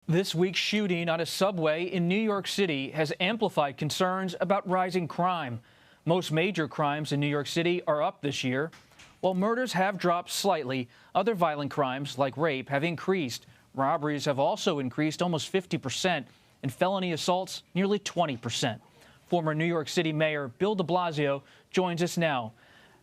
This week's shooting on a subway in New York City has amplified concerns about rising crime. Most major crimes in New York City are up this year. While murders have dropped slightly, other violent crimes like rape have increased. Robberies have also increased almost 50%, and felony assaults nearly 20%. Former New York City Mayor Bill de Blasio joins us now.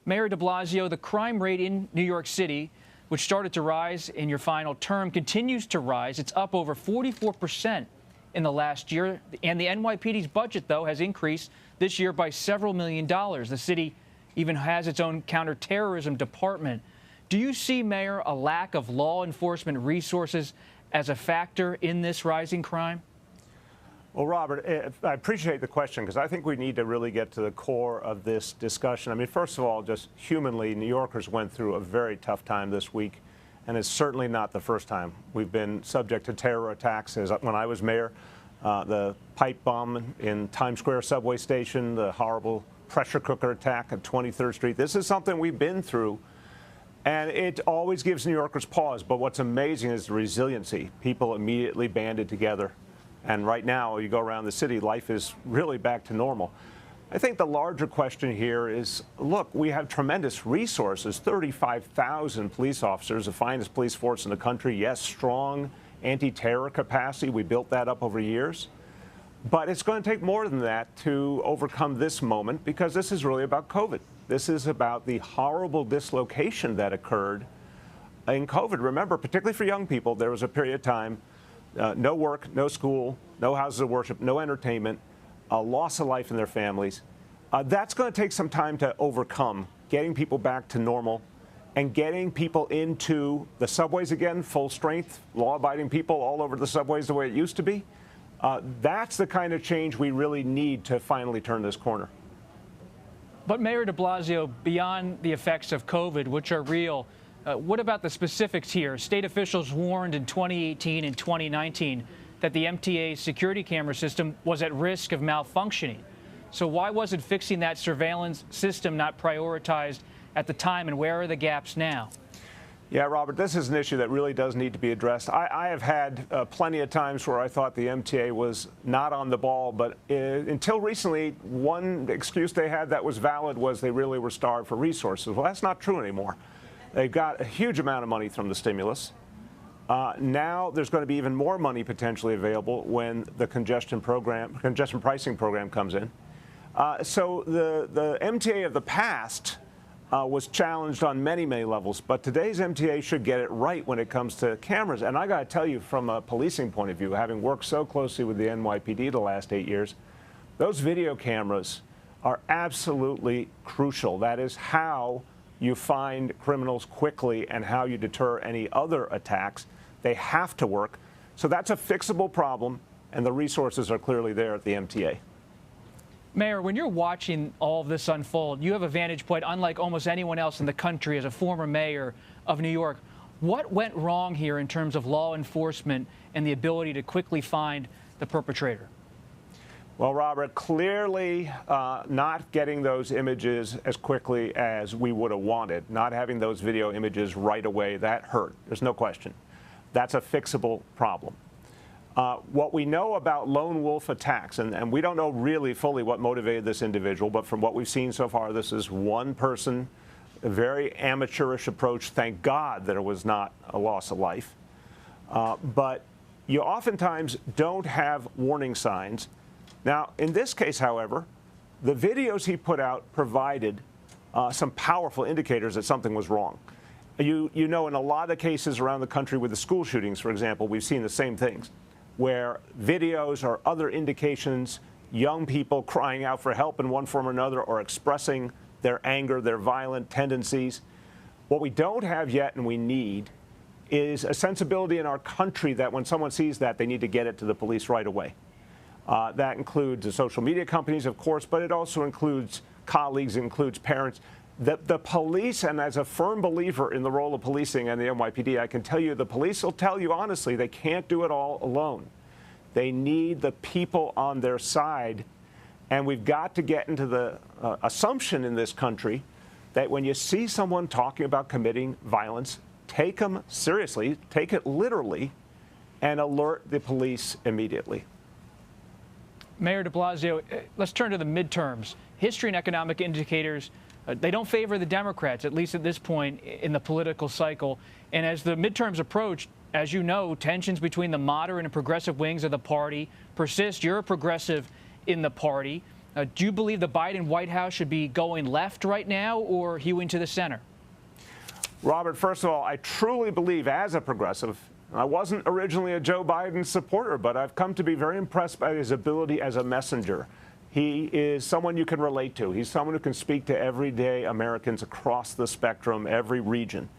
Mayor de Blasio, the crime rate in New York City, which started to rise in your final term, continues to rise. It's up over 44% in the last year. And the NYPD's budget, though, has increased this year by several $1 million. The city even has its own counterterrorism department. Do you see, Mayor, a lack of law enforcement resources as a factor in this rising crime? Well, Robert, I appreciate the question because I think we need to really get to the core of this discussion. I mean, first of all, just humanly, New Yorkers went through a very tough time this week, and it's certainly not the first time we've been subject to terror attacks. When I was mayor, the pipe bomb in Times Square subway station, the horrible pressure cooker attack at 23rd Street. This is something we've been through, and it always gives New Yorkers pause. But what's amazing is the resiliency. People immediately banded together. And right now, you go around the city, life is really back to normal. I think the larger question here is, look, we have tremendous resources, 35,000 police officers, the finest police force in the country. Yes, strong anti-terror capacity. We built that up over years. But it's going to take more than that to overcome this moment, because this is really about COVID. This is about the horrible dislocation that occurred in COVID. Remember, particularly for young people, there was a period of time no work, no school, no houses of worship, no entertainment, a loss of life in their families. That's going to take some time to overcome, getting people back to normal and getting people into the subways again, full strength, law-abiding people all over the subways the way it used to be. That's the kind of change we really need to finally turn this corner. But Mayor de Blasio, beyond the effects of COVID, which are real, what about the specifics here? State officials warned in 2018 and 2019 that the MTA's security camera system was at risk of malfunctioning. So why wasn't fixing that surveillance system not prioritized at the time, and where are the gaps now? Yeah, Robert, this is an issue that really does need to be addressed. I have had plenty of times where I thought the MTA was not on the ball, but until recently, one excuse they had that was valid was they really were starved for resources. Well, that's not true anymore. They've got a huge amount of money from the stimulus. Now there's going to be even more money potentially available when the congestion pricing program comes in. So the MTA of the past was challenged on many, many levels, but today's MTA should get it right when it comes to cameras. And I got to tell you, from a policing point of view, having worked so closely with the NYPD the last 8 years, those video cameras are absolutely crucial. That is how you find criminals quickly and how you deter any other attacks. They have to work. So that's a fixable problem, and the resources are clearly there at the MTA. Mayor, when you're watching all of this unfold, you have a vantage point unlike almost anyone else in the country as a former mayor of New York. What went wrong here in terms of law enforcement and the ability to quickly find the perpetrator? Well, Robert, clearly not getting those images as quickly as we would have wanted, not having those video images right away, that hurt. There's no question. That's a fixable problem. What we know about lone wolf attacks, and we don't know really fully what motivated this individual, but from what we've seen so far, this is one person, a very amateurish approach. Thank God that it was not a loss of life. But you oftentimes don't have warning signs. Now, in this case, however, the videos he put out provided some powerful indicators that something was wrong. You know, in a lot of cases around the country with the school shootings, for example, we've seen the same things, where videos or other indications, young people crying out for help in one form or another or expressing their anger, their violent tendencies. What we don't have yet and we need is a sensibility in our country that when someone sees that, they need to get it to the police right away. That includes the social media companies, of course, but it also includes colleagues, includes parents. The police, and as a firm believer in the role of policing and the NYPD, I can tell you the police will tell you honestly they can't do it all alone. They need the people on their side, and we've got to get into the assumption in this country that when you see someone talking about committing violence, take them seriously, take it literally, and alert the police immediately. Mayor de Blasio, let's turn to the midterms. History and economic indicators, they don't favor the Democrats, at least at this point in the political cycle. And as the midterms approach, as you know, tensions between the moderate and progressive wings of the party persist. You're a progressive in the party. Do you believe the Biden White House should be going left right now or hewing to the center? Robert, first of all, I truly believe as a progressive, I wasn't originally a Joe Biden supporter, but I've come to be very impressed by his ability as a messenger. He is someone you can relate to. He's someone who can speak to everyday Americans across the spectrum, every region.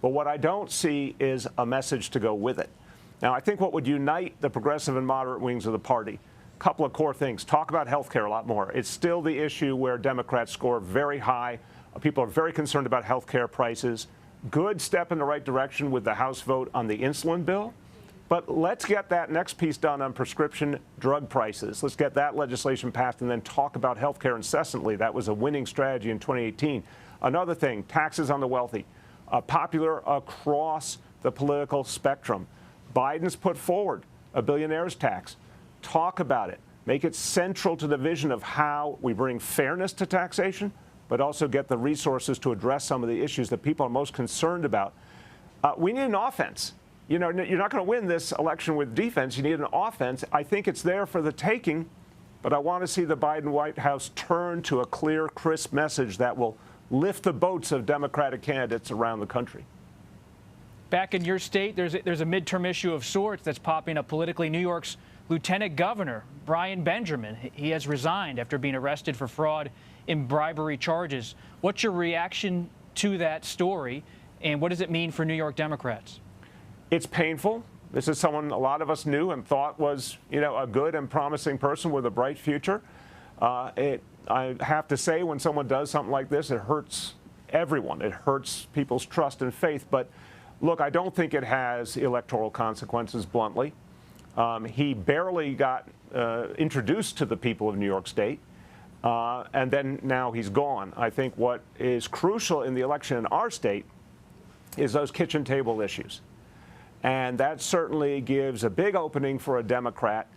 But what I don't see is a message to go with it. Now, I think what would unite the progressive and moderate wings of the party, a couple of core things. Talk about health care a lot more. It's still the issue where Democrats score very high. People are very concerned about health care prices. Good step in the right direction with the House vote on the insulin bill. But let's get that next piece done on prescription drug prices. Let's get that legislation passed and then talk about health care incessantly. That was a winning strategy in 2018. Another thing, taxes on the wealthy, popular across the political spectrum. Biden's put forward a billionaire's tax. Talk about it. Make it central to the vision of how we bring fairness to taxation, but also get the resources to address some of the issues that people are most concerned about. We need an offense. You know, you're not going to win this election with defense. You need an offense. I think it's there for the taking, but I want to see the Biden White House turn to a clear, crisp message that will lift the boats of Democratic candidates around the country. Back in your state, there's a midterm issue of sorts that's popping up politically. New York's Lieutenant Governor Brian Benjamin, he has resigned after being arrested for fraud and bribery charges. What's your reaction to that story, and what does it mean for New York Democrats? It's painful. This is someone a lot of us knew and thought was, you know, a good and promising person with a bright future. I have to say, when someone does something like this, it hurts everyone. It hurts people's trust and faith. But look, I don't think it has electoral consequences, bluntly. He barely got introduced to the people of New York State. And then now he's gone. I think what is crucial in the election in our state is those kitchen table issues. And that certainly gives a big opening for a Democrat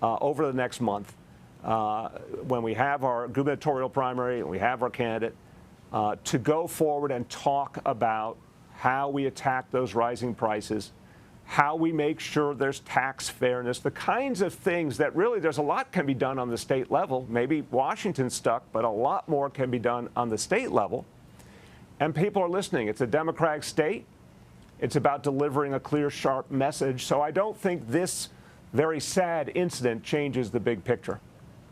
over the next month when we have our gubernatorial primary and we have our candidate to go forward and talk about how we attack those rising prices, how we make sure there's tax fairness, the kinds of things that really there's a lot can be done on the state level. Maybe Washington's stuck, but a lot more can be done on the state level. And people are listening. It's a Democratic state. It's about delivering a clear, sharp message. So I don't think this very sad incident changes the big picture.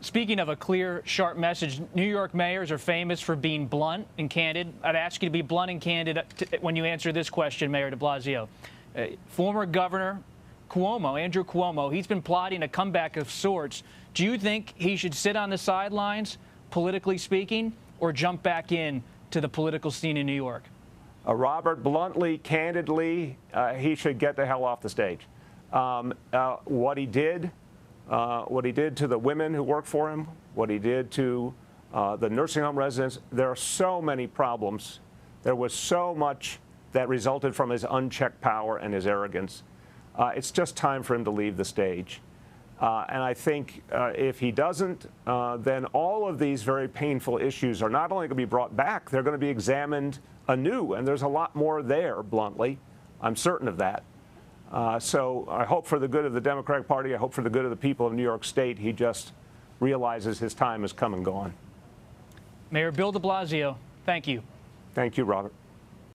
Speaking of a clear, sharp message, New York mayors are famous for being blunt and candid. I'd ask you to be blunt and candid when you answer this question, Mayor de Blasio. Former Governor Cuomo, Andrew Cuomo, he's been plotting a comeback of sorts. Do you think he should sit on the sidelines, politically speaking, or jump back in to the political scene in New York? Robert, bluntly, candidly, he should get the hell off the stage. What he did to the women who work for him, what he did to the nursing home residents, there are so many problems. There was so much that resulted from his unchecked power and his arrogance. It's just time for him to leave the stage. And I think if he doesn't, then all of these very painful issues are not only going to be brought back, they're going to be examined anew. And there's a lot more there, bluntly. I'm certain of that. So I hope for the good of the Democratic Party, I hope for the good of the people of New York State, he just realizes his time has come and gone. Mayor Bill de Blasio, thank you. Thank you, Robert.